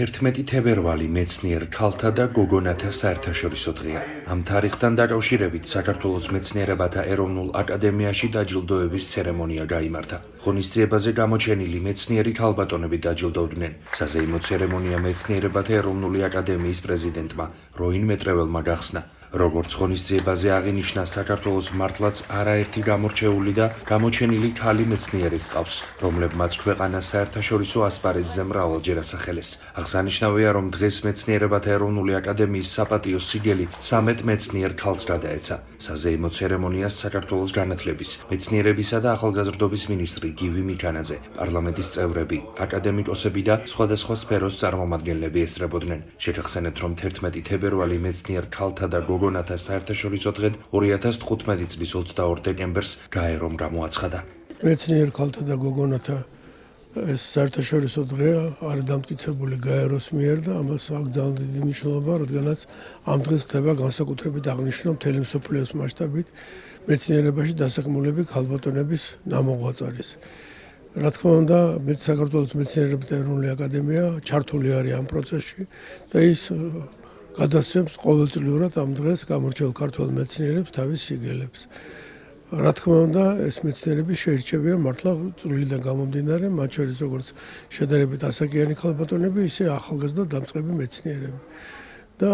11 თებერვალი მეცნიერ ქალთა და გოგონათა საერთაშორისო დღეა. Ამ თარიღთან დაკავშირებით საქართველოს მეცნიერებათა ეროვნულ აკადემიაში დაჯილდოების ცერემონია გაიმართა. ღონისძიებაზე გამოჩენილი მეცნიერი ქალბატონები დაჯილდოვდნენ. საზეიმო ცერემონია მეცნიერებათა ეროვნული აკადემიის პრეზიდენტმა როინ მეტრეველმა გახსნა. როგორც ღონისძიებაზე აღინიშნა, საქართველოს მართლაც არაერთი გამორჩეული და გამოჩენილი ქალი მეცნიერი ჰყავს, რომლებმაც ქვეყანას საერთაშორისო ასპარეზზე მრავალჯერ ასახელეს. აღსანიშნავია, რომ დღეს მეცნიერებათა ეროვნული აკადემიის საპატიო სიგელი 13 მეცნიერ ქალს გადაეცა. საზეიმო ცერემონიას საქართველოს განათლების, მეცნიერებისა და ახალგაზრდობის მინისტრი გივი მიქანაძე, პარლამენტის წევრები, აკადემიკოსები და სხვადასხვა სფეროს წარმომადგენლები ესწრებოდნენ. შეგახსენებთ, რომ 11 თებერვალი მეცნიერ ქალთა და გოგონათა საერთაშორისო დღედ 2015 წლის 22 დეკემბერს გაერომ გამოაცხადა. მეცნიერ ქალთა და გოგონათა ეს საერთაშორისო დღეა არის დამტკიცებული გაეროს მიერ და ამას აქვს ძალიან დიდი მნიშვნელობა, რადგანაც ამ დღეს ხდება განსაკუთრებით აღნიშნულ მთელი მსოფლიოს მასშტაბით მეცნიერებაში დასაქმულები ქალბატონების ნამოღვაწარის. რა თქმა უნდა, საქართველოს მეცნიერებათა ეროვნული აკადემია ჩართული არის ამ პროცესში და ის გადასცემს ყოველწლიურად ამ დღეს გამორჩეულ ქართველ მეცნიერებს თავის სიგელებს. რა თქმა უნდა, ეს მეცნიერები შეირჩევიან მართლა წვლილიდან გამომდინარე, მათ შორის როგორც შედარებით ასაკიანი ქალბატონები, ისე ახალგაზრდა დამწყები მეცნიერები. და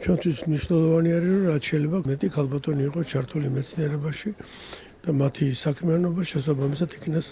ჩვენთვის მნიშვნელოვანი არის, რომ რაც შეიძლება მეტი ქალბატონი იყოს ჩართული მეცნიერებაში და მათი საქმიანობა შესაბამისად იქნას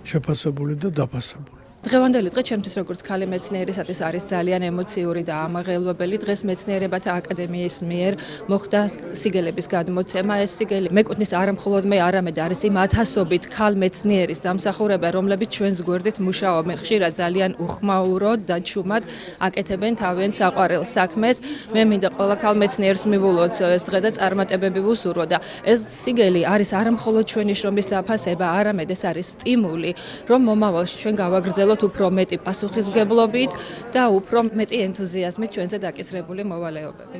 შეფასებული და დაფასებული. დღევანდელი დღე ჩემთვის როგორც ქალი მეცნიერისათვის არის ძალიან ემოციური და ამაღელვებელი. დღეს მეცნიერებათა აკადემიის მიერ მოხდა სიგელების გადმოცემა. ეს სიგელი მეკუთვნის არა მხოლოდ მე, არამედ არის იმ ათასობით ქალ მეცნიერის დამსახურება, რომლებიც ჩვენს გვერდით მუშაობენ. ხშირად ძალიან უხმაუროდ და ჩუმად აკეთებენ თავიანთ საყვარელ საქმეს. მე მინდა ყველა ქალ მეცნიერს მივულოთ ეს დღე და წარმატებები ვუსურვო და ეს სიგელი არის არა მხოლოდ ჩვენი შრომის დაფასება, არამედ ეს არის სტიმული, რომ მომავალში ჩვენ გავაგრძელოთ უფრო მეტი პასუხისმგებლობით და უფრო მეტი ენთუზიაზმით ჩვენზე დაკისრებული მოვალეობები.